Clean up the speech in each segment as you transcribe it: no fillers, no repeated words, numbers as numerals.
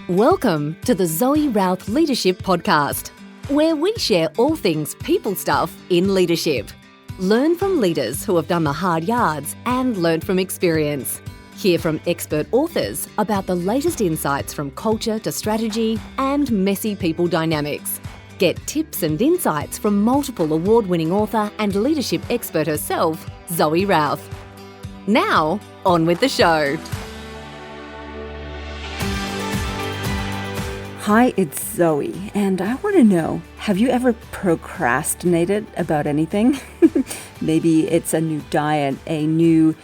Welcome to the Zoe Routh Leadership Podcast, where we share all things people stuff in leadership. Learn from leaders who have done the hard yards and learn from experience. Hear from expert authors about the latest insights from culture to strategy and messy people dynamics. Get tips and insights from multiple award-winning author and leadership expert herself, Zoe Routh. Now, on with the show. Hi, it's Zoe, and I want to know, have you ever procrastinated about anything? Maybe it's a new diet, a new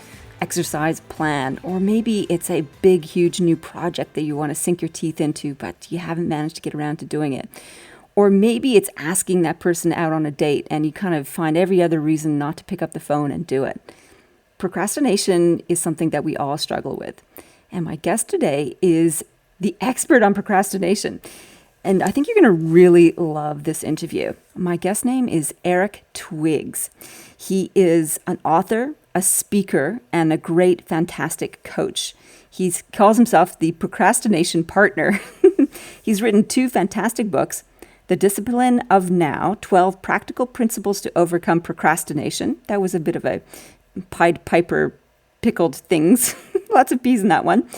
exercise plan, or maybe it's a big, huge new project that you want to sink your teeth into, but you haven't managed to get around to doing it. Or maybe it's asking that person out on a date, and you kind of find every other reason not to pick up the phone and do it. Procrastination is something that we all struggle with. And my guest today is the expert on procrastination. And I think you're going to really love this interview. My guest name is Eric Twiggs. He is an author, a speaker, and a great, fantastic coach. He calls himself the procrastination partner. He's written 2 fantastic books, The Discipline of Now, 12 Practical Principles to Overcome Procrastination. That was a bit of a Pied Piper pickled things. Lots of peas in that one.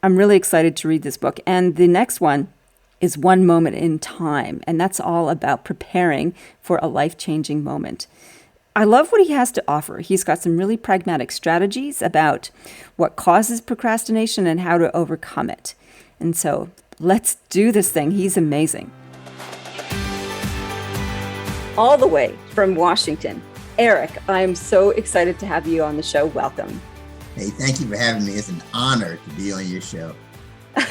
I'm really excited to read this book. And the next one is One Moment in Time. And that's all about preparing for a life-changing moment. I love what he has to offer. He's got some really pragmatic strategies about what causes procrastination and how to overcome it. And so let's do this thing. He's amazing. All the way from Washington, Eric, I'm so excited to have you on the show. Welcome. Hey, thank you for having me. It's an honor to be on your show.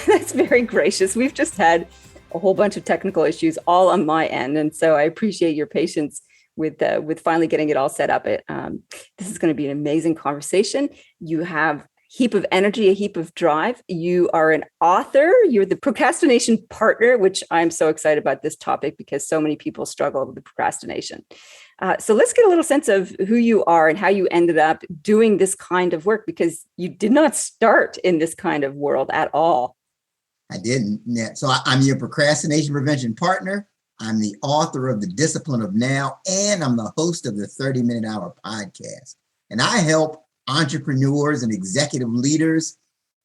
That's very gracious. We've just had a whole bunch of technical issues all on my end. And so I appreciate your patience with finally getting it all set up. This is going to be an amazing conversation. You have a heap of energy, a heap of drive. You are an author. You're the procrastination partner, which I'm so excited about this topic because so many people struggle with procrastination. So let's get a little sense of who you are and how you ended up doing this kind of work, because you did not start in this kind of world at all. I didn't. So I'm your procrastination prevention partner. I'm the author of The Discipline of Now, and I'm the host of the 30-Minute Hour podcast. And I help entrepreneurs and executive leaders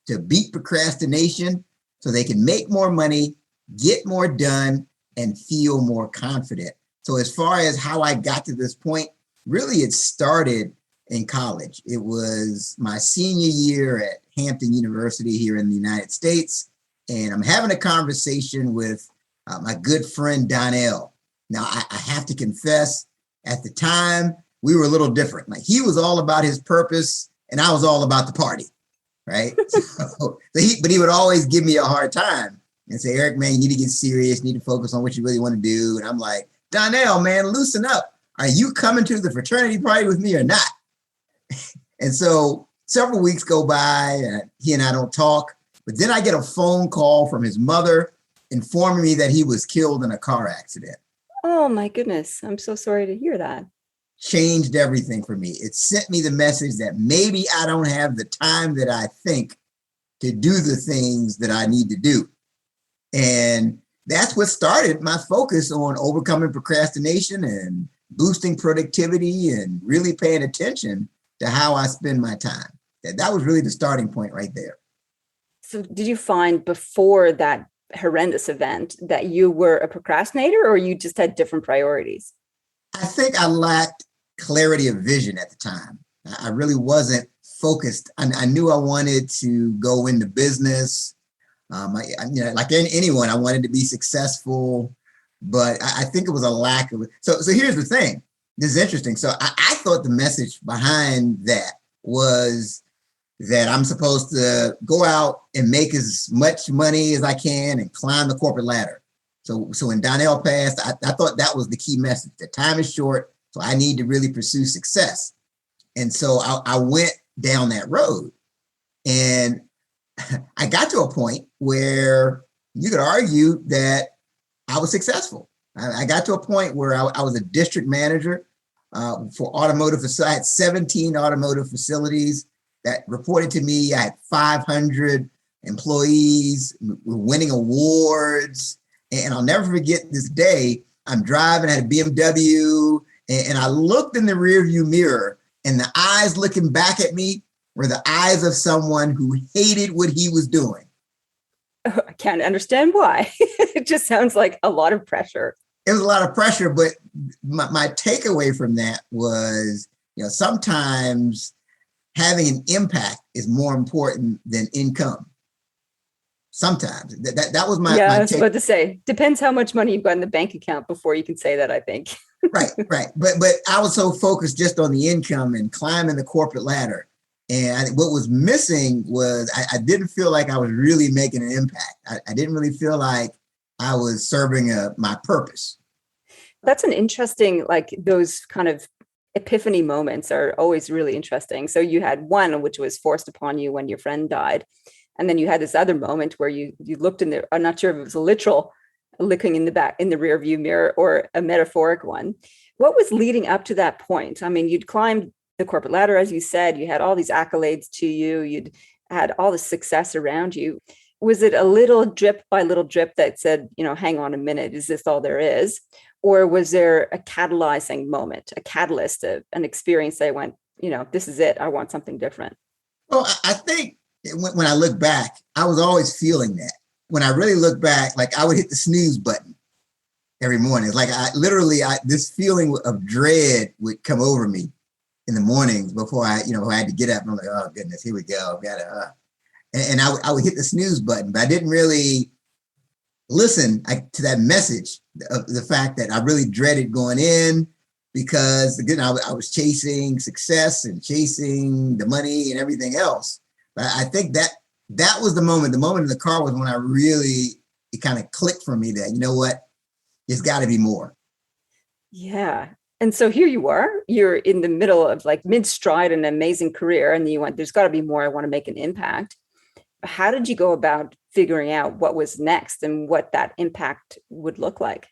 to beat procrastination so they can make more money, get more done, and feel more confident. So as far as how I got to this point, really it started in college. It was my senior year at Hampton University here in the United States. And I'm having a conversation with my good friend Donnell. Now, I have to confess, at the time, we were a little different. Like, he was all about his purpose and I was all about the party, right? But he would always give me a hard time and say, Eric, man, you need to get serious. You need to focus on what you really want to do. And I'm like, Donnell, man, loosen up. Are you coming to the fraternity party with me or not? And so several weeks go by and he and I don't talk, but then I get a phone call from his mother informing me that he was killed in a car accident. Oh my goodness. I'm so sorry to hear that. Changed everything for me. It sent me the message that maybe I don't have the time that I think to do the things that I need to do. And that's what started my focus on overcoming procrastination and boosting productivity and really paying attention to how I spend my time. That was really the starting point right there. So did you find before that horrendous event that you were a procrastinator, or you just had different priorities? I think I lacked clarity of vision at the time. I really wasn't focused. I knew I wanted to go into business. Like anyone, I wanted to be successful, but I think it was a lack of it. So here's the thing. This is interesting. So I thought the message behind that was that I'm supposed to go out and make as much money as I can and climb the corporate ladder. So when Donnell passed, I thought that was the key message. The time is short, so I need to really pursue success. And so I went down that road. And I got to a point where you could argue that I was successful. I got to a point where I was a district manager for automotive facilities. I had 17 automotive facilities that reported to me. I had 500 employees, we're winning awards. And I'll never forget this day. I'm driving, I had a BMW, and I looked in the rearview mirror, and the eyes looking back at me were the eyes of someone who hated what he was doing. I can't understand why. It just sounds like a lot of pressure. It was a lot of pressure, but my takeaway from that was, sometimes having an impact is more important than income. Sometimes that was my I was about to say, depends how much money you've got in the bank account before you can say that, I think. Right. But I was so focused just on the income and climbing the corporate ladder. And what was missing was I didn't feel like I was really making an impact. I didn't really feel like I was serving my purpose. That's an interesting, those kind of epiphany moments are always really interesting. So you had one, which was forced upon you when your friend died. And then you had this other moment where you looked in there. I'm not sure if it was a literal looking in the rear view mirror or a metaphoric one. What was leading up to that point? I mean, you'd climbed the corporate ladder, as you said, you had all these accolades to you. You'd had all the success around you. Was it a little drip by little drip that said, hang on a minute, is this all there is? Or was there a catalyzing moment, a catalyst, an experience that went, this is it, I want something different? Well, I think when I look back, I was always feeling that. When I really look back, I would hit the snooze button every morning. It's this feeling of dread would come over me in the mornings before I had to get up. And I'm like, oh goodness, here we go. I've got to, and I would hit the snooze button, but I didn't really listen to that message of the fact that I really dreaded going in, because again, I was chasing success and chasing the money and everything else. But I think that was the moment in the car was when it kind of clicked for me that, you know what, there's got to be more. Yeah. And so here you are, you're in the middle of mid-stride an amazing career, and you went, there's got to be more. I want to make an impact. How did you go about figuring out what was next and what that impact would look like?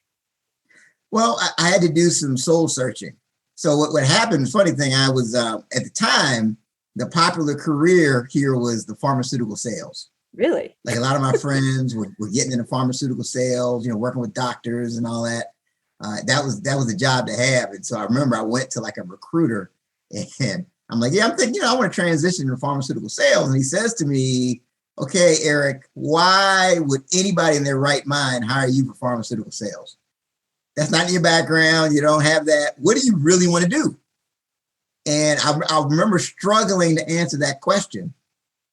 Well, I had to do some soul searching. So what happened, the funny thing, I was, at the time, the popular career here was the pharmaceutical sales. Really? A lot of my friends were getting into pharmaceutical sales, working with doctors and all that. That was the job to have. And so I remember I went to a recruiter, and I'm like, I'm thinking, I want to transition to pharmaceutical sales. And he says to me, okay, Eric, why would anybody in their right mind hire you for pharmaceutical sales? That's not in your background. You don't have that. What do you really want to do? And I remember struggling to answer that question.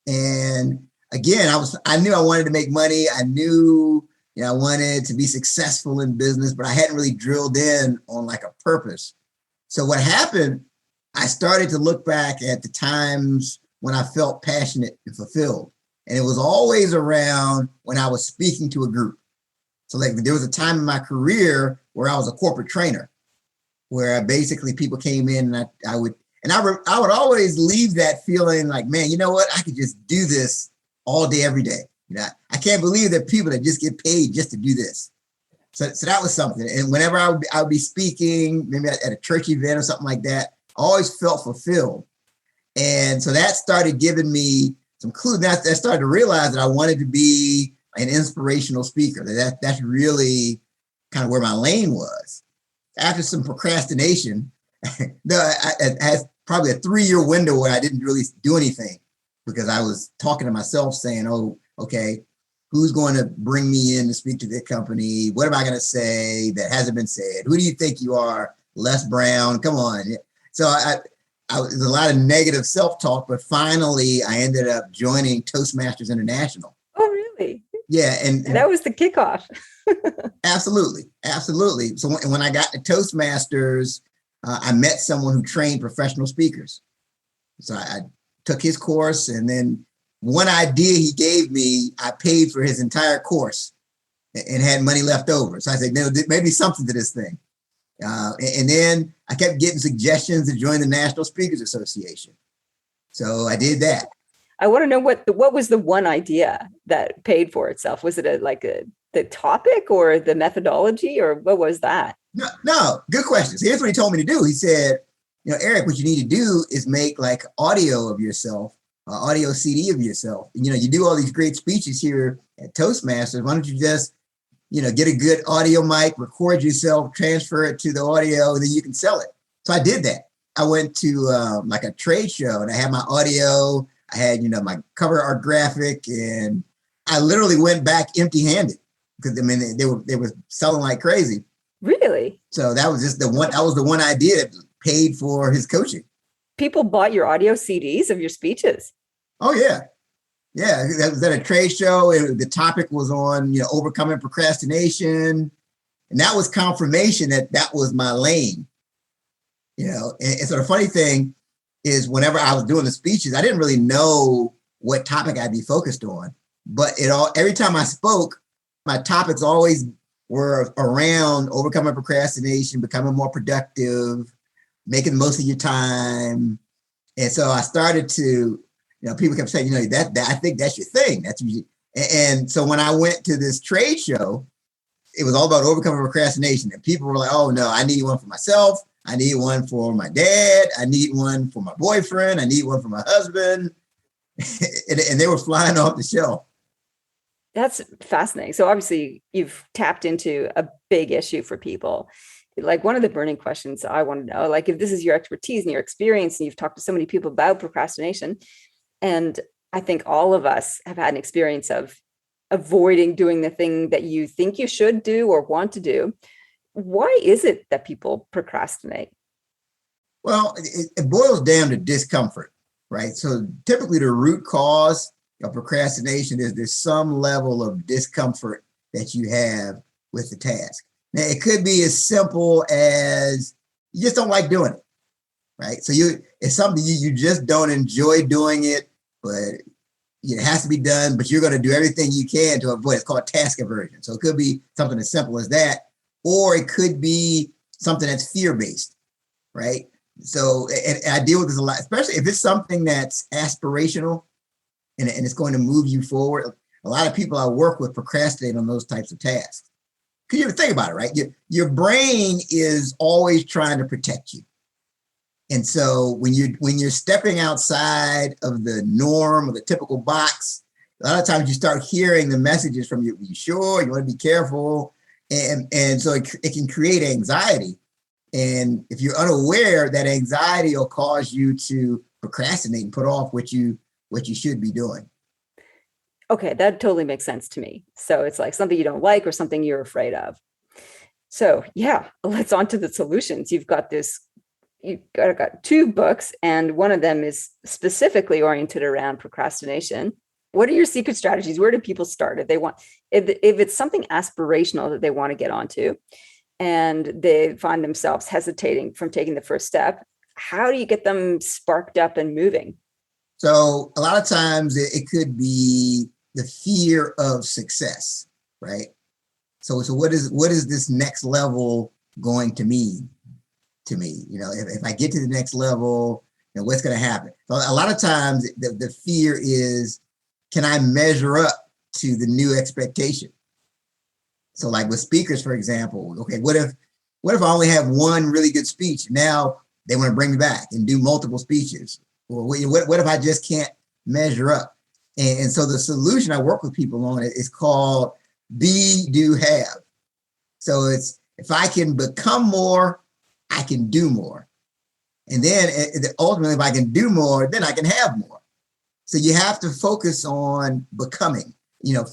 And again, I knew I wanted to make money. I knew, I wanted to be successful in business, but I hadn't really drilled in on a purpose. So what happened, I started to look back at the times when I felt passionate and fulfilled. And it was always around when I was speaking to a group. So there was a time in my career where I was a corporate trainer, where basically people came in and I would always leave that feeling man, you know what? I could just do this all day, every day. I can't believe that people that just get paid just to do this. So that was something. And whenever I would be speaking, maybe at a church event or something like that, I always felt fulfilled. And so that started giving me some clues. I started to realize that I wanted to be an inspirational speaker. That's really kind of where my lane was. After some procrastination, I had probably a 3-year window where I didn't really do anything, because I was talking to myself saying, oh, okay, who's going to bring me in to speak to the company? What am I going to say that hasn't been said? Who do you think you are? Les Brown, come on. So there's a lot of negative self-talk, but finally I ended up joining Toastmasters International. Oh, really? Yeah. And that was the kickoff. Absolutely. So when I got to Toastmasters, I met someone who trained professional speakers. So I took his course, and then one idea he gave me, I paid for his entire course and had money left over. So I said, no, maybe something to this thing. And then I kept getting suggestions to join the National Speakers Association. So I did that. I want to know what was the one idea that paid for itself? Was it the topic or the methodology, or what was that? No, good questions. Here's what he told me to do. He said, Eric, what you need to do is make audio of yourself audio CD of yourself. You do all these great speeches here at Toastmasters. Why don't you just, get a good audio mic, record yourself, transfer it to the audio, and then you can sell it. So I did that. I went to like a trade show and I had my audio, I had, my cover art graphic, and I literally went back empty handed because they were selling like crazy. Really? So that was just the one idea that paid for his coaching. People bought your audio CDs of your speeches. Oh yeah. Yeah. That was at a trade show. The topic was on, overcoming procrastination. And that was confirmation that was my lane. And so the funny thing is whenever I was doing the speeches, I didn't really know what topic I'd be focused on, but every time I spoke, my topics always were around overcoming procrastination, becoming more productive, making the most of your time. And so I started to, people kept saying, that I think that's your thing. And so when I went to this trade show, it was all about overcoming procrastination. And people were like, oh no, I need one for myself. I need one for my dad. I need one for my boyfriend. I need one for my husband. and they were flying off the shelf. That's fascinating. So obviously you've tapped into a big issue for people. Like one of the burning questions I want to know, like if this is your expertise and your experience, and you've talked to so many people about procrastination, and I think all of us have had an experience of avoiding doing the thing that you think you should do or want to do. Why is it that people procrastinate? Well, it boils down to discomfort, right? So typically the root cause of procrastination is there's some level of discomfort that you have with the task. Now, it could be as simple as you just don't like doing it, right? So it's something you just don't enjoy doing it, but it has to be done, but you're going to do everything you can to avoid it. It's called task aversion. So it could be something as simple as that, or it could be something that's fear-based, right? So and I deal with this a lot, especially if it's something that's aspirational and it's going to move you forward. A lot of people I work with procrastinate on those types of tasks. Because you ever think about it, right? Your brain is always trying to protect you. And so when you're stepping outside of the norm or the typical box, a lot of times you start hearing the messages from you. You sure? You want to be careful. And so it can create anxiety. And if you're unaware, that anxiety will cause you to procrastinate and put off what you should be doing. Okay, that totally makes sense to me. So it's like something you don't like or something you're afraid of. So yeah, let's on to the solutions. You've got 2 books, and one of them is specifically oriented around procrastination. What are your secret strategies? Where do people start if it's something aspirational that they want to get onto and they find themselves hesitating from taking the first step? How do you get them sparked up and moving? So a lot of times it could be the fear of success, right? So what is this next level going to mean to me? If I get to the next level, what's going to happen? So a lot of times the fear is, can I measure up to the new expectation? So like with speakers, for example, okay, what if I only have one really good speech? Now they want to bring me back and do multiple speeches. Or what if I just can't measure up? And so the solution I work with people on is called be, do, have. So it's, if I can become more, I can do more. And then ultimately, if I can do more, then I can have more. So you have to focus on becoming,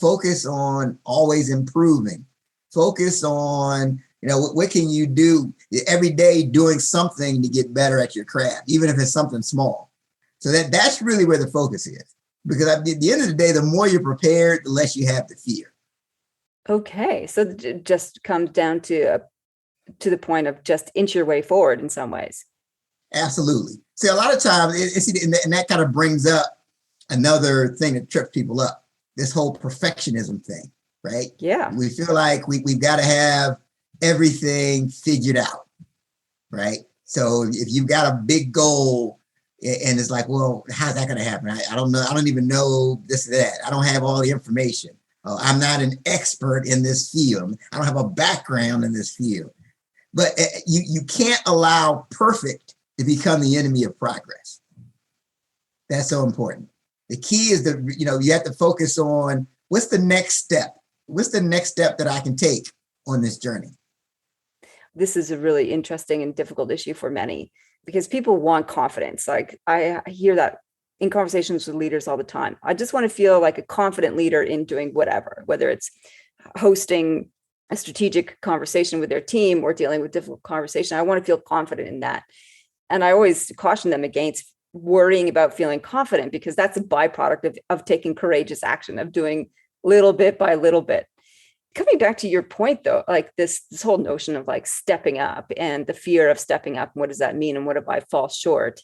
focus on always improving, focus on, what can you do every day doing something to get better at your craft, even if it's something small. So that's really where the focus is. Because at the end of the day, the more you're prepared, the less you have to fear. Okay. So it just comes down to the point of just inch your way forward in some ways. Absolutely. See, a lot of times, and that kind of brings up another thing that trips people up, this whole perfectionism thing, right? Yeah. We feel like we've got to have everything figured out, right? So if you've got a big goal, and it's like, well, how's that going to happen? I don't know. I don't even know this or that. I don't have all the information. I'm not an expert in this field. I don't have a background in this field. But you can't allow perfect to become the enemy of progress. That's so important. The key is that, you have to focus on what's the next step? What's the next step that I can take on this journey? This is a really interesting and difficult issue for many because people want confidence. Like I hear that in conversations with leaders all the time. I just want to feel like a confident leader in doing whatever, whether it's hosting a strategic conversation with their team or dealing with difficult conversation. I want to feel confident in that. And I always caution them against worrying about feeling confident because that's a byproduct of taking courageous action, of doing little bit by little bit. Coming back to your point though, like this whole notion of like stepping up and the fear of stepping up, and what does that mean? And what if I fall short?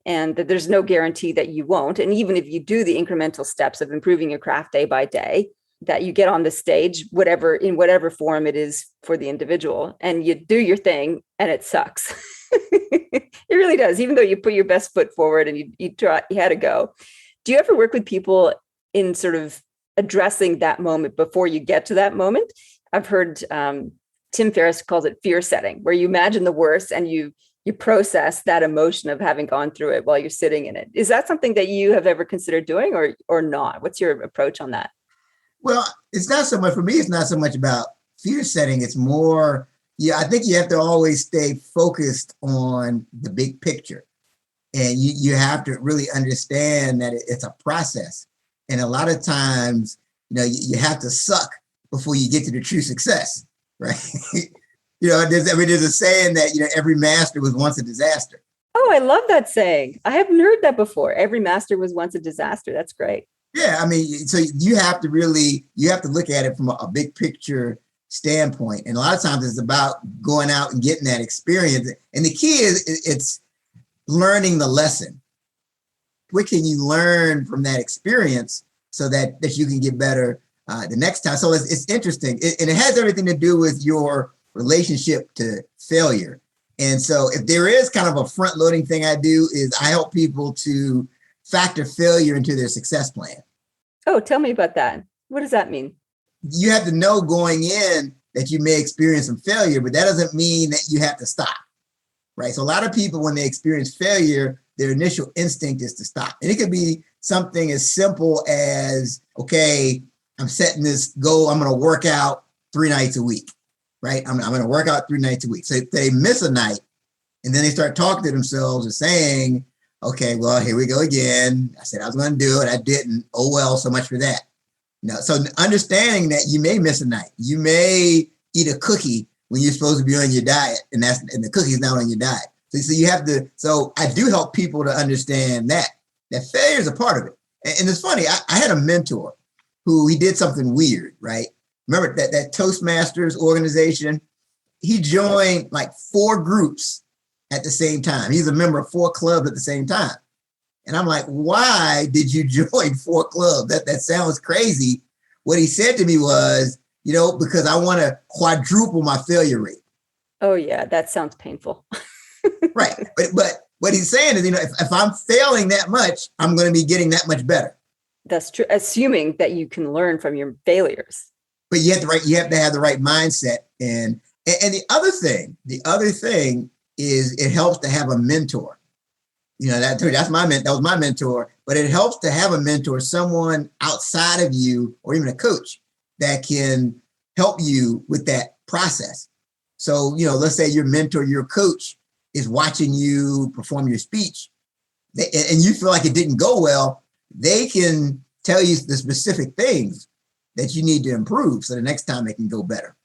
And that there's no guarantee that you won't. And even if you do the incremental steps of improving your craft day by day, that you get on the stage, in whatever form it is for the individual, and you do your thing and it sucks. It really does. Even though you put your best foot forward and you had to go. Do you ever work with people in sort of addressing that moment before you get to that moment? I've heard Tim Ferriss calls it fear setting, where you imagine the worst and you process that emotion of having gone through it while you're sitting in it. Is that something that you have ever considered doing or not? What's your approach on that? Well, it's not so much for me. It's not so much about fear setting. It's more, I think you have to always stay focused on the big picture. And you have to really understand that it's a process. And a lot of times, you have to suck before you get to the true success, right? There's a saying that, every master was once a disaster. Oh, I love that saying. I haven't heard that before. Every master was once a disaster. That's great. Yeah, so you have to look at it from a big picture standpoint. And a lot of times it's about going out and getting that experience. And the key is it's learning the lesson. What can you learn from that experience so that you can get better the next time? So it's interesting. And it has everything to do with your relationship to failure. And so if there is kind of a front loading thing I do is I help people to factor failure into their success plan. Oh, tell me about that. What does that mean? You have to know going in that you may experience some failure, but that doesn't mean that you have to stop, right? So a lot of people, when they experience failure, their initial instinct is to stop. And it could be something as simple as, okay, I'm setting this goal. I'm going to work out 3 nights a week, right? I'm going to work out 3 nights a week. So if they miss a night and then they start talking to themselves and saying, okay, well, here we go again. I said I was going to do it. I didn't. Oh, well, so much for that. So understanding that you may miss a night, you may eat a cookie when you're supposed to be on your diet, and the cookie's not on your diet. So you have to. So I do help people to understand that failure is a part of it. And it's funny. I had a mentor who he did something weird, right? Remember that Toastmasters organization? He joined like 4 groups at the same time. He's a member of 4 clubs at the same time. And I'm like, why did you join 4 clubs? That sounds crazy. What he said to me was, because I want to quadruple my failure rate. Oh yeah, that sounds painful. Right. But what he's saying is, if I'm failing that much, I'm going to be getting that much better. That's true. Assuming that you can learn from your failures. But you have to have the right mindset. And the other thing is it helps to have a mentor. That was my mentor, but it helps to have a mentor, someone outside of you, or even a coach that can help you with that process. So, let's say your mentor, your coach is watching you perform your speech and you feel like it didn't go well. They can tell you the specific things that you need to improve so the next time it can go better.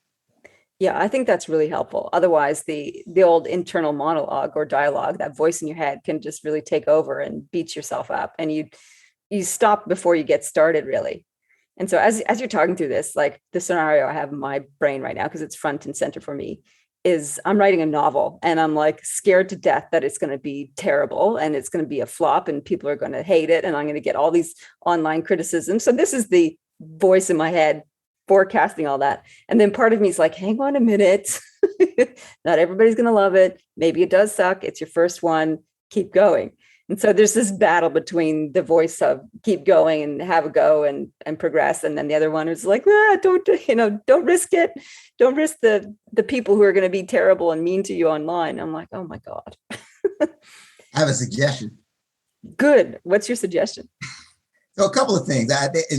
Yeah, I think that's really helpful. Otherwise, the old internal monologue or dialogue, that voice in your head, can just really take over and beat yourself up. And you stop before you get started, really. And so as you're talking through this, like the scenario I have in my brain right now, because it's front and center for me, is I'm writing a novel and I'm like scared to death that it's going to be terrible and it's going to be a flop and people are going to hate it and I'm going to get all these online criticisms. So this is the voice in my head forecasting all that. And then part of me is like, hang on a minute. Not everybody's going to love it. Maybe it does suck. It's your first one. Keep going. And so there's this battle between the voice of keep going and have a go and progress. And then the other one is like, don't risk it. Don't risk the people who are going to be terrible and mean to you online. I'm like, oh my God. I have a suggestion. Good. What's your suggestion? So a couple of things.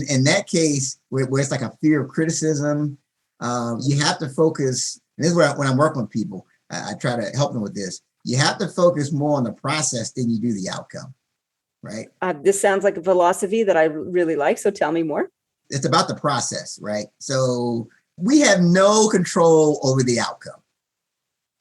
In that case, where it's like a fear of criticism, you have to focus. And this is where when I'm working with people, I try to help them with this. You have to focus more on the process than you do the outcome, right? This sounds like a philosophy that I really like. So tell me more. It's about the process, right? So we have no control over the outcome.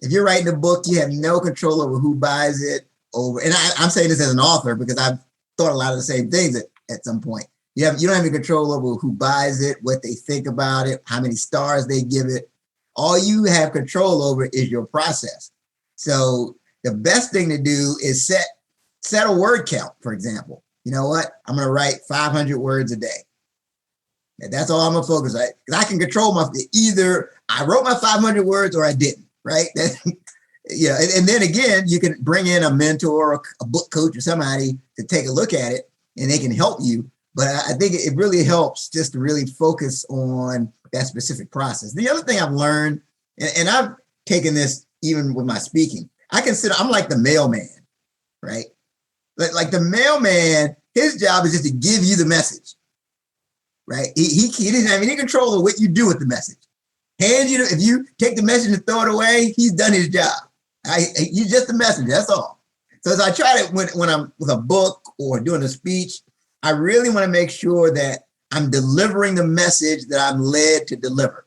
If you're writing a book, you have no control over who buys it. And I'm saying this as an author because I've thought a lot of the same things at some point. You don't have any control over who buys it, what they think about it, how many stars they give it. All you have control over is your process. So the best thing to do is set a word count, for example. You know what? I'm going to write 500 words a day. And that's all I'm going to focus on. Because I can control either I wrote my 500 words or I didn't, right? Yeah. And then again, you can bring in a mentor, or a book coach or somebody to take a look at it and they can help you. But I think it really helps just to really focus on that specific process. The other thing I've learned, and I've taken this even with my speaking, I'm like the mailman, right? Like the mailman, his job is just to give you the message, right? He doesn't have any control of what you do with the message. If you take the message and throw it away, he's done his job. He's just a messenger, that's all. So as I try to, when I'm with a book or doing a speech, I really want to make sure that I'm delivering the message that I'm led to deliver.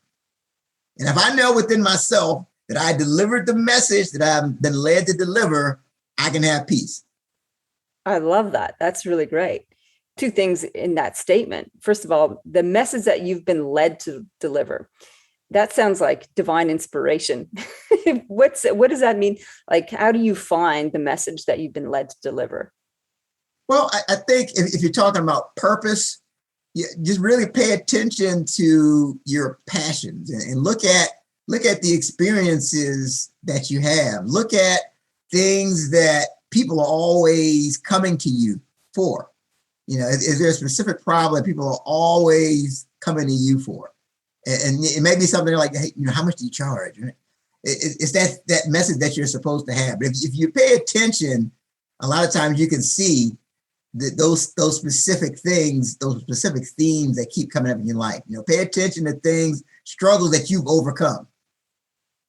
And if I know within myself that I delivered the message that I've been led to deliver, I can have peace. I love that. That's really great. Two things in that statement. First of all, the message that you've been led to deliver. That sounds like divine inspiration. What does that mean? Like, how do you find the message that you've been led to deliver? Well, I think if you're talking about purpose, you just really pay attention to your passions and look at the experiences that you have. Look at things that people are always coming to you for. You know, is there a specific problem that people are always coming to you for? And it may be something like, hey, how much do you charge? It's that message that you're supposed to have. But if you pay attention, a lot of times you can see that those specific things, those specific themes that keep coming up in your life. Pay attention to struggles that you've overcome.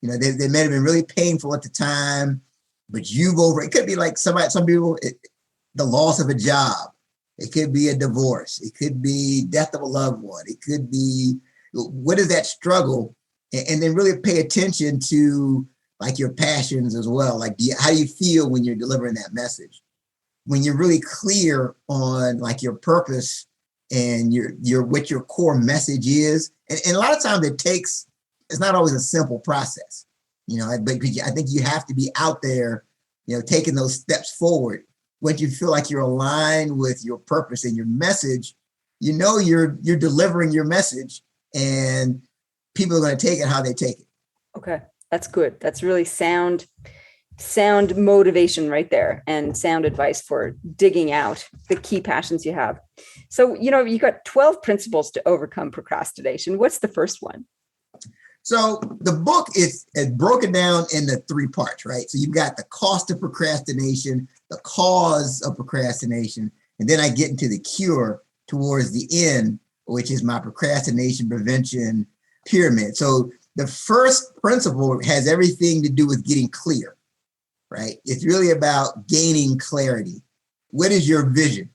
They may have been really painful at the time, but it could be like some people, the loss of a job. It could be a divorce. It could be death of a loved one. It could be, what is that struggle? And then really pay attention to like your passions as well. Like, how do you feel when you're delivering that message? When you're really clear on like your purpose and what your core message is. And a lot of times it's not always a simple process, but I think you have to be out there, taking those steps forward. Once you feel like you're aligned with your purpose and your message, you're delivering your message and people are going to take it how they take it. Okay. That's good. That's really sound motivation right there, and sound advice for digging out the key passions you have. So, you got 12 principles to overcome procrastination. What's the first one? So the book is broken down into 3 parts, right? So you've got the cost of procrastination, the cause of procrastination, and then I get into the cure towards the end, which is my procrastination prevention pyramid. So the first principle has everything to do with getting clear, right? It's really about gaining clarity. What is your vision?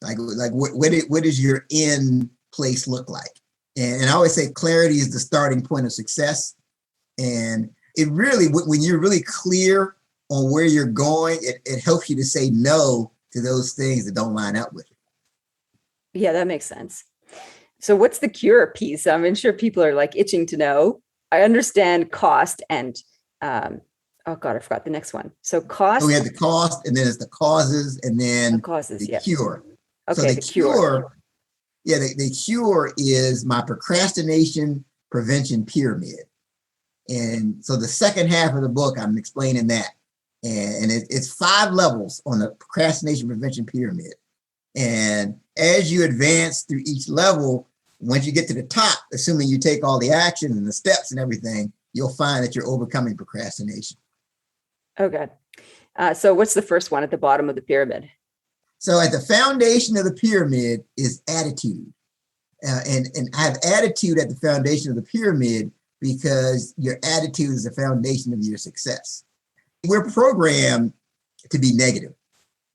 Like what does your end place look like? And I always say clarity is the starting point of success. And it really, when you're really clear on where you're going, it helps you to say no to those things that don't line up with it. Yeah, that makes sense. So what's the cure piece? I'm sure people are like itching to know. I understand cost and, oh God, I forgot the next one. So cost. So we have the cost, and then it's the causes, and then the cure. Okay, so the cure. Yeah, the cure is my procrastination prevention pyramid. And so the second half of the book, I'm explaining that. And it's 5 levels on the procrastination prevention pyramid. And as you advance through each level, once you get to the top, assuming you take all the action and the steps and everything, you'll find that you're overcoming procrastination. Okay. So what's the first one at the bottom of the pyramid? So at the foundation of the pyramid is attitude. And I have attitude at the foundation of the pyramid because your attitude is the foundation of your success. We're programmed to be negative,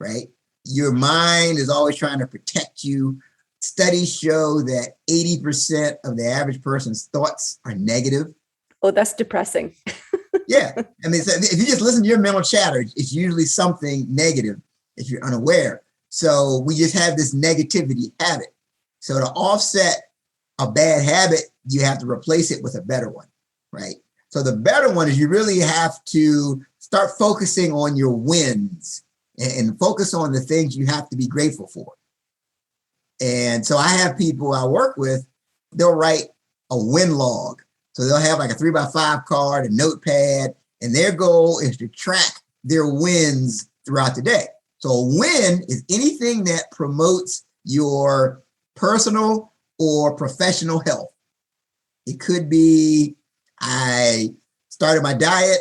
right? Your mind is always trying to protect you. Studies show that 80% of the average person's thoughts are negative. Oh, that's depressing. Yeah. I mean, so if you just listen to your mental chatter, it's usually something negative if you're unaware. So we just have this negativity habit. So to offset a bad habit, you have to replace it with a better one, right? So the better one is you really have to start focusing on your wins and focus on the things you have to be grateful for. And so I have people I work with, they'll write a win log. So they'll have like a 3x5 card, a notepad, and their goal is to track their wins throughout the day. So a win is anything that promotes your personal or professional health. It could be, I started my diet,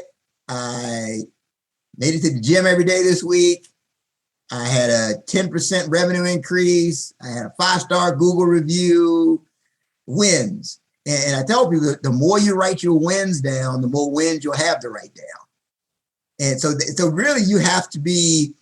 I made it to the gym every day this week, I had a 10% revenue increase, I had a 5-star Google review, wins. And I tell people that the more you write your wins down, the more wins you'll have to write down. And so really you have to be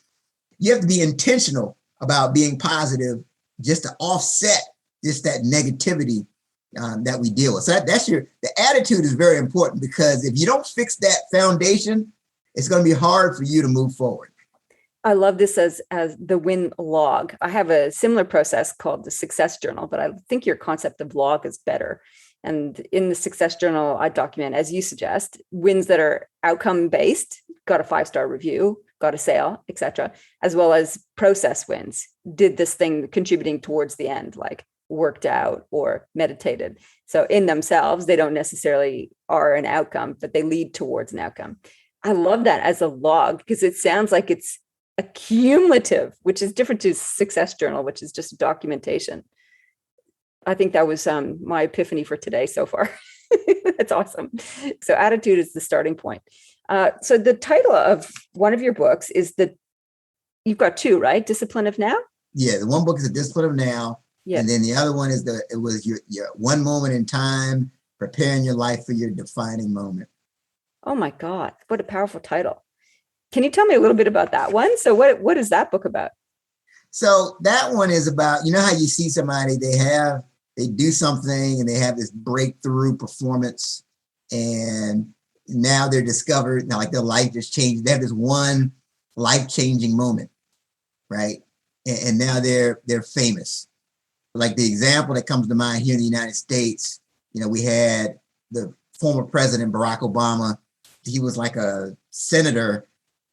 intentional about being positive just to offset just that negativity that we deal with. So the attitude is very important, because if you don't fix that foundation, it's going to be hard for you to move forward. I love this as the win log. I have a similar process called the success journal, but I think your concept of log is better. And in the success journal, I document, as you suggest, wins that are outcome based, got a 5-star review, got a sale, etc., as well as process wins. Did this thing contributing towards the end, like worked out or meditated. So in themselves, they don't necessarily are an outcome, but they lead towards an outcome. I love that as a log, because it sounds like it's accumulative, which is different to success journal, which is just documentation. I think that was my epiphany for today so far. That's awesome. So attitude is the starting point. So the title of one of your books is you've got 2, right? Discipline of Now? Yeah, the one book is The Discipline of Now. Yeah. And then the other one is your one moment in time, preparing your life for your defining moment. Oh my God, what a powerful title. Can you tell me a little bit about that one? So what is that book about? So that one is about, you know how you see somebody, they do something and they have this breakthrough performance, and now they're discovered, now like their life just changed. They have this one life-changing moment, right? And now they're famous. Like the example that comes to mind here in the United States, you know, we had the former president, Barack Obama. He was like a senator.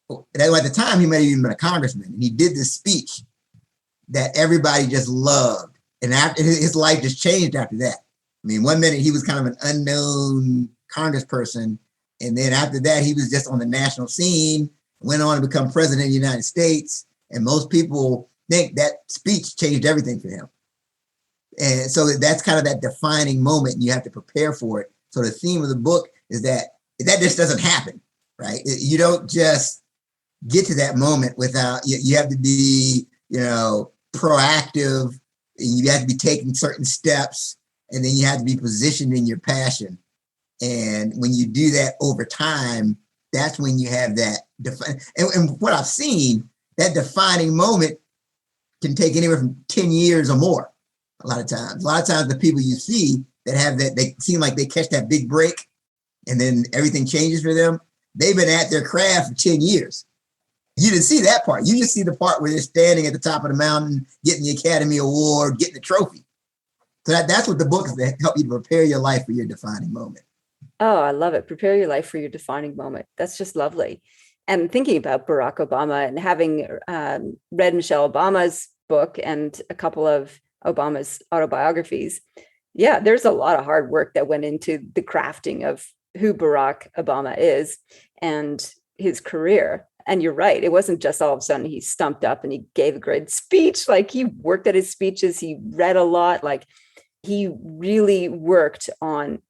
At the time, he might have even been a congressman. And he did this speech that everybody just loved. And after his life just changed after that. I mean, one minute he was kind of an unknown congressperson. And then after that, he was just on the national scene, went on to become president of the United States. And most people think that speech changed everything for him. And so that's kind of that defining moment, and you have to prepare for it. So the theme of the book is that just doesn't happen, right? You don't just get to that moment without, you have to be, proactive, and you have to be taking certain steps, and then you have to be positioned in your passion. And when you do that over time, that's when you have that and what I've seen, that defining moment can take anywhere from 10 years or more. A lot of times the people you see that have that, they seem like they catch that big break and then everything changes for them. They've been at their craft for 10 years. You didn't see that part. You just see the part where they're standing at the top of the mountain, getting the Academy Award, getting the trophy. So that's what the book is, to help you to prepare your life for your defining moment. Oh, I love it. Prepare your life for your defining moment. That's just lovely. And thinking about Barack Obama and having read Michelle Obama's book and a couple of Obama's autobiographies, yeah, there's a lot of hard work that went into the crafting of who Barack Obama is and his career. And you're right. It wasn't just all of a sudden he stumped up and he gave a great speech. Like, he worked at his speeches. He read a lot. Like, he really worked on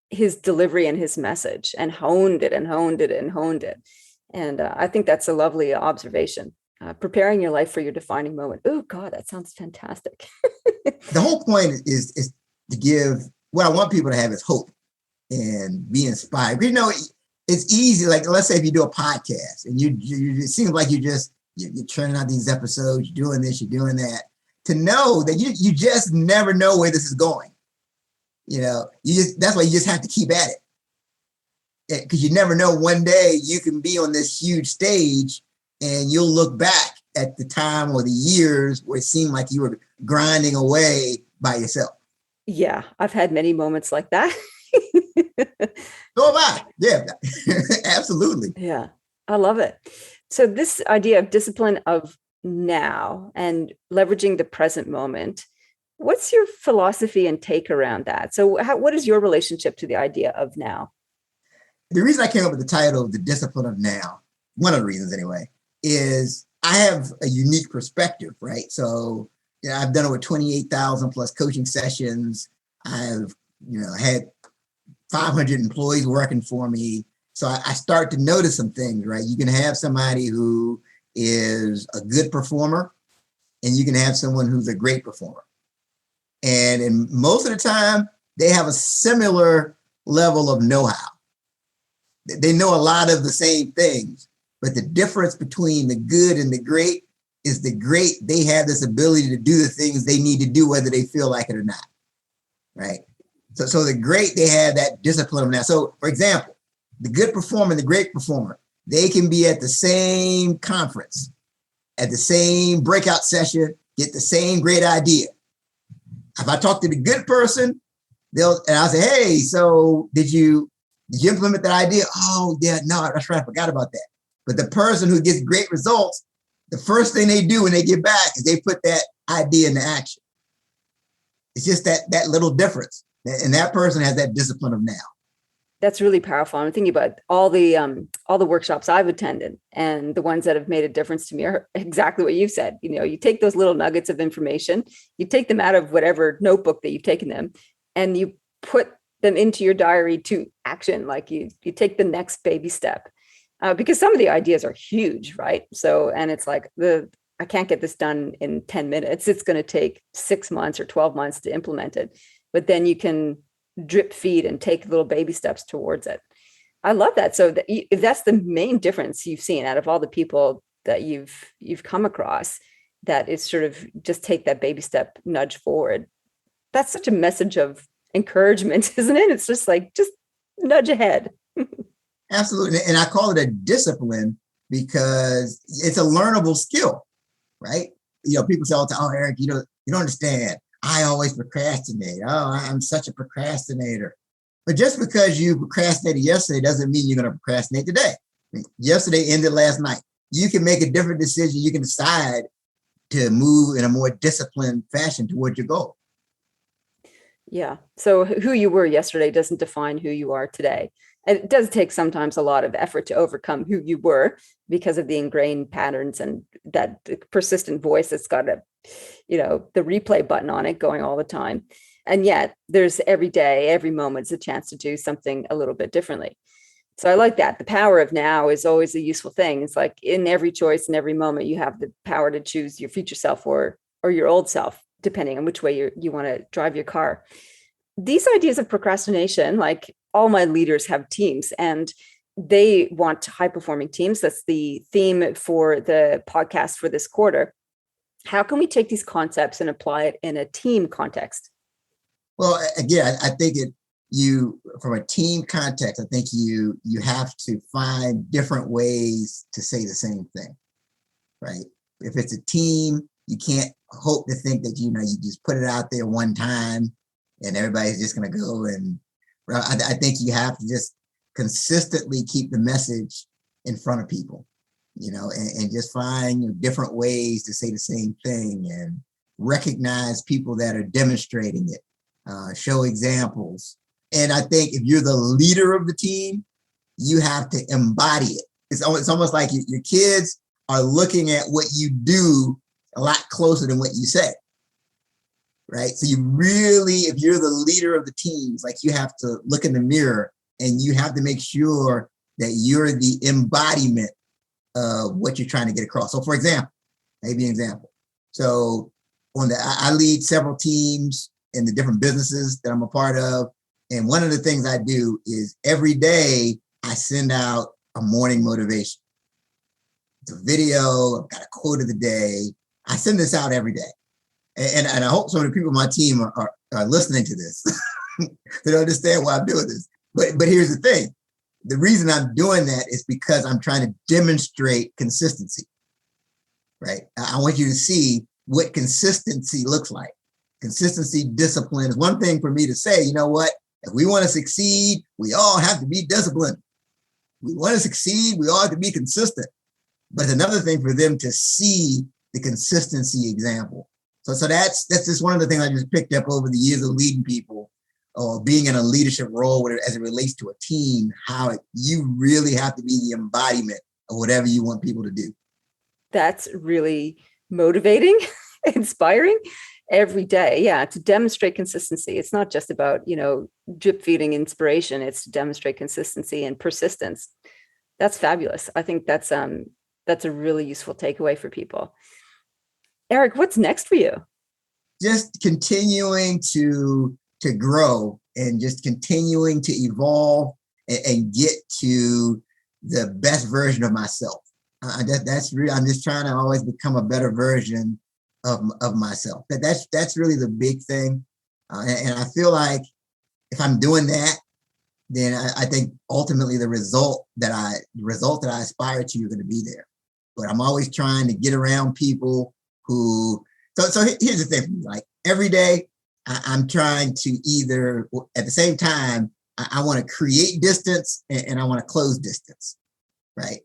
his delivery and his message and honed it and honed it and honed it. And I think that's a lovely observation. preparing your life for your defining moment. Oh God, that sounds fantastic. The whole point is to give, what I want people to have is hope and be inspired. You know, it's easy. Like, let's say if you do a podcast and you it seems like you're churning out these episodes, you're doing this, you're doing that, to know that you just never know where this is going. You know, that's why you just have to keep at it. Because you never know, one day you can be on this huge stage and you'll look back at the time or the years where it seemed like you were grinding away by yourself. Yeah, I've had many moments like that. So have I. Yeah, absolutely. Yeah, I love it. So this idea of discipline of now and leveraging the present moment, what's your philosophy and take around that? So what is your relationship to the idea of now? The reason I came up with the title, The Discipline of Now, one of the reasons anyway, is I have a unique perspective, right? So I've done over 28,000 plus coaching sessions. I've had 500 employees working for me. So I start to notice some things, right? You can have somebody who is a good performer and you can have someone who's a great performer. And in most of the time, they have a similar level of know-how. They know a lot of the same things, but the difference between the good and the great is the great, they have this ability to do the things they need to do, whether they feel like it or not, right? So the great, they have that discipline of now. So for example, the good performer and the great performer, they can be at the same conference, at the same breakout session, get the same great idea. If I talk to the good person, I'll say, hey, so did you implement that idea? Oh yeah, no, that's right, I forgot about that. But the person who gets great results, the first thing they do when they get back is they put that idea into action. It's just that little difference. And that person has that discipline of now. That's really powerful. I'm thinking about all the workshops I've attended, and the ones that have made a difference to me are exactly what you've said. You know, you take those little nuggets of information, you take them out of whatever notebook that you've taken them, and you put them into your diary to action. Like you take the next baby step, because some of the ideas are huge, right? So, and it's like I can't get this done in 10 minutes. It's going to take 6 months or 12 months to implement it. But then you can drip feed and take little baby steps towards it. I love that. So if that's the main difference you've seen out of all the people that you've come across, that is sort of just take that baby step, nudge forward. That's such a message of encouragement, isn't it? It's just like, just nudge ahead. Absolutely. And I call it a discipline because it's a learnable skill, right? You know, people say all the time, oh, Eric, you don't understand. I always procrastinate. Oh, I'm such a procrastinator. But just because you procrastinated yesterday doesn't mean you're going to procrastinate today. Yesterday ended last night. You can make a different decision. You can decide to move in a more disciplined fashion towards your goal. Yeah. So who you were yesterday doesn't define who you are today. And it does take sometimes a lot of effort to overcome who you were because of the ingrained patterns and that persistent voice that's got the replay button on it going all the time. And yet there's every day, every moment's a chance to do something a little bit differently. So I like that. The power of now is always a useful thing. It's like in every choice, in every moment, you have the power to choose your future self or your old self, depending on which way you want to drive your car. These ideas of procrastination, like all my leaders have teams and they want high performing teams. That's the theme for the podcast for this quarter. How can we take these concepts and apply it in a team context? Well, again, I think from a team context, I think you have to find different ways to say the same thing, right? If it's a team, you can't hope to think that, you just put it out there one time and everybody's just going to go. And I think you have to just consistently keep the message in front of people, and just find different ways to say the same thing and recognize people that are demonstrating it, show examples. And I think if you're the leader of the team, you have to embody it. It's almost like your kids are looking at what you do a lot closer than what you say, right? So you really, if you're the leader of the teams, like you have to look in the mirror and you have to make sure that you're the embodiment of what you're trying to get across. So for example, maybe an example. So I lead several teams in the different businesses that I'm a part of. And one of the things I do is every day I send out a morning motivation. It's a video, I've got a quote of the day. I send this out every day. And I hope some of the people on my team are listening to this. They don't understand why I'm doing this. But here's the thing. The reason I'm doing that is because I'm trying to demonstrate consistency, right? I want you to see what consistency looks like. Consistency, discipline is one thing for me to say, you know what? If we want to succeed, we all have to be disciplined. We want to succeed, we all have to be consistent. But it's another thing for them to see the consistency example. So that's just one of the things I just picked up over the years of leading people or being in a leadership role as it relates to a team, how you really have to be the embodiment of whatever you want people to do. That's really motivating, inspiring every day. Yeah. To demonstrate consistency. It's not just about, drip feeding inspiration. It's to demonstrate consistency and persistence. That's fabulous. I think that's a really useful takeaway for people. Eric, what's next for you? Just continuing to grow and just continuing to evolve and get to the best version of myself. That's really, I'm just trying to always become a better version of myself. That's really the big thing. And I feel like if I'm doing that, then I think ultimately the result that I aspire to are going to be there. But I'm always trying to get around people who, so here's the thing, like every day I'm trying to either, at the same time, I want to create distance and I want to close distance, right?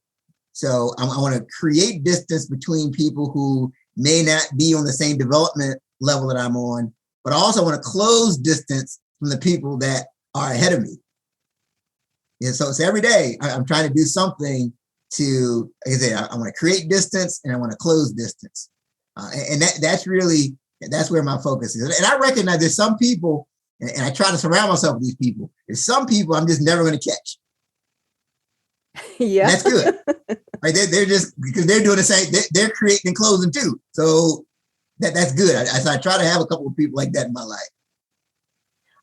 So I want to create distance between people who may not be on the same development level that I'm on, but I also want to close distance from the people that are ahead of me. And so every day I'm trying to do something to, like I say, I want to create distance and I want to close distance. And that's where my focus is. And I recognize there's some people, and I try to surround myself with these people. There's some people I'm just never going to catch. Yeah. And that's good. Right? They're just, because they're doing the same, they're creating and closing too. So that's good. So I try to have a couple of people like that in my life.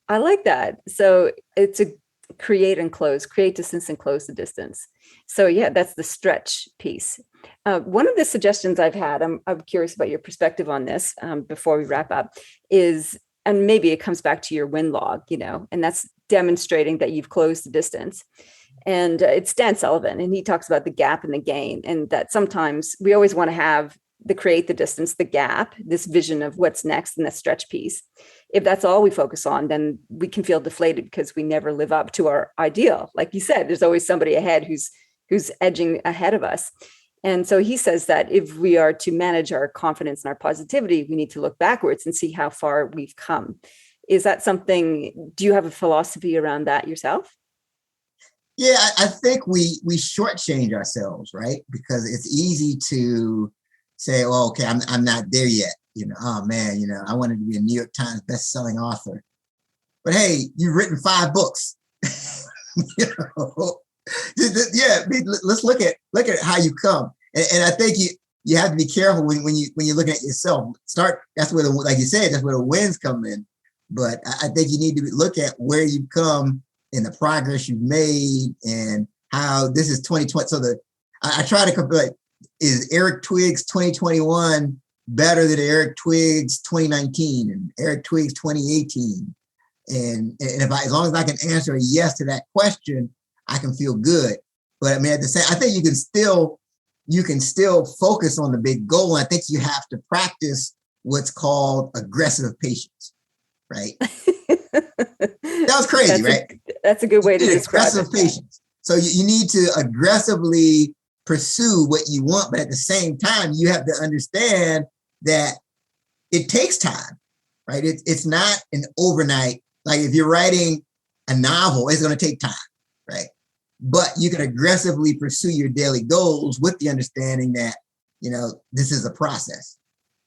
I like that. So it's a create distance and close the distance. So yeah, that's the stretch piece. One of the suggestions I've had, I'm curious about your perspective on this before we wrap up, is, and maybe it comes back to your win log, and that's demonstrating that you've closed the distance. And it's Dan Sullivan, and he talks about the gap and the gain, and that sometimes we always want to have the create the distance, the gap, this vision of what's next in the stretch piece. If that's all we focus on, then we can feel deflated because we never live up to our ideal. Like you said, there's always somebody ahead who's edging ahead of us. And so he says that if we are to manage our confidence and our positivity, we need to look backwards and see how far we've come. Is that something, do you have a philosophy around that yourself? Yeah, I think we shortchange ourselves, right? Because it's easy to say, "Oh, okay, I'm not there yet." Oh man, I wanted to be a New York Times best-selling author, but hey, you've written 5 books. Yeah, let's look at how you come, and I think you have to be careful when you're looking at yourself. That's where like you said, that's where the wins come in. But I think you need to look at where you've come and the progress you've made and how this is 2020. So I try to compare, like, is Eric Twiggs 2021 better than Eric Twiggs 2019 and Eric Twiggs 2018? And as long as I can answer a yes to that question, I can feel good. But I mean, at the same, I think you can still focus on the big goal. And I think you have to practice what's called aggressive patience, right? That was crazy, right? That's a good way to describe aggressive patience. So you need to aggressively pursue what you want, but at the same time, you have to understand that it takes time, right? It's not an overnight. Like if you're writing a novel, it's going to take time, right? But you can aggressively pursue your daily goals with the understanding that, this is a process.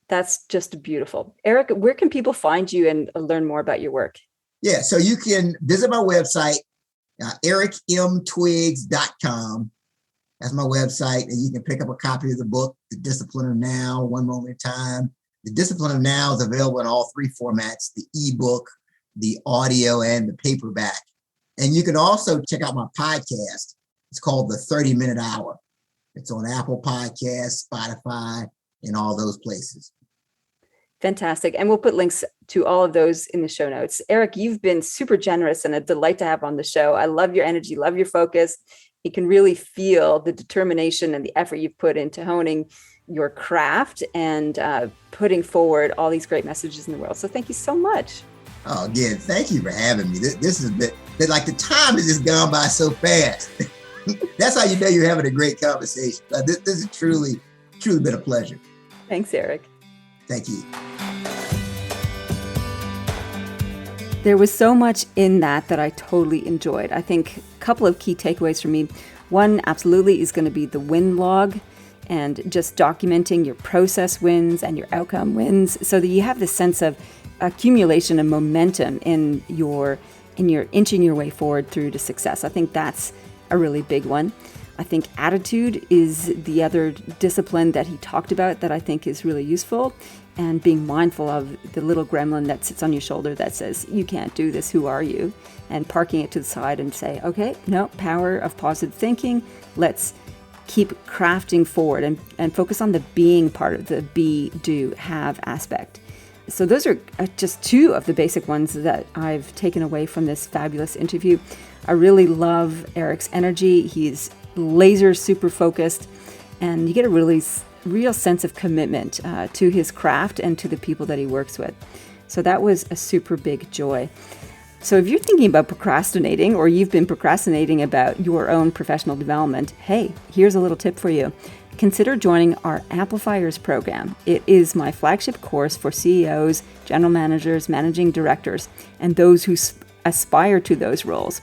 That's just beautiful. Eric, where can people find you and learn more about your work? Yeah, so you can visit my website, ericmtwiggs.com. That's my website. And you can pick up a copy of the book, The Discipline of Now, One Moment at a Time. The Discipline of Now is available in all three formats, the ebook, the audio, and the paperback. And you can also check out my podcast. It's called The 30-Minute Hour. It's on Apple Podcasts, Spotify, and all those places. Fantastic. And we'll put links to all of those in the show notes. Eric, you've been super generous and a delight to have on the show. I love your energy, love your focus. You can really feel the determination and the effort you've put into honing your craft and putting forward all these great messages in the world. So thank you so much. Oh, again, thank you for having me. This has been like the time has just gone by so fast. That's how you know you're having a great conversation. This has truly been a pleasure. Thanks, Eric. Thank you. There was so much in that I totally enjoyed. I think a couple of key takeaways for me. One absolutely is going to be the win log and just documenting your process wins and your outcome wins so that you have this sense of accumulation and momentum in your inching your way forward through to success. I think that's a really big one. I think attitude is the other discipline that he talked about that I think is really useful, and being mindful of the little gremlin that sits on your shoulder that says, you can't do this, who are you? And parking it to the side and say, okay, no, power of positive thinking. Let's keep crafting forward and focus on the being part of the be, do, have aspect. So those are just two of the basic ones that I've taken away from this fabulous interview. I really love Eric's energy. He's laser super focused, and you get a really real sense of commitment to his craft and to the people that he works with. So that was a super big joy. So if you're thinking about procrastinating, or you've been procrastinating about your own professional development, hey, here's a little tip for you. Consider joining our Amplifiers program. It is my flagship course for CEOs, general managers, managing directors, and those who aspire to those roles.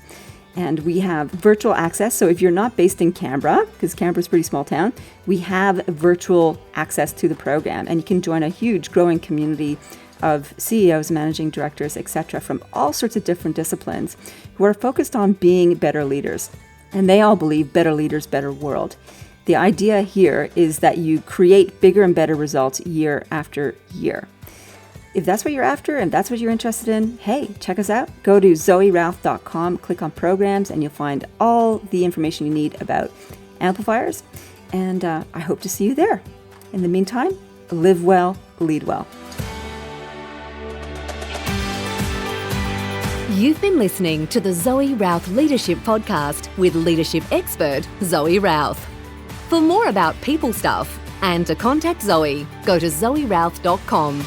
And we have virtual access. So if you're not based in Canberra, because Canberra's a pretty small town, we have virtual access to the program. And you can join a huge growing community of CEOs, managing directors, etc., from all sorts of different disciplines who are focused on being better leaders. And they all believe better leaders, better world. The idea here is that you create bigger and better results year after year. If that's what you're after and that's what you're interested in, hey, check us out. Go to zoerouth.com, click on programs, and you'll find all the information you need about Amplifiers. And I hope to see you there. In the meantime, live well, lead well. You've been listening to the Zoe Routh Leadership Podcast with leadership expert Zoe Routh. For more about people stuff and to contact Zoe, go to zoerouth.com.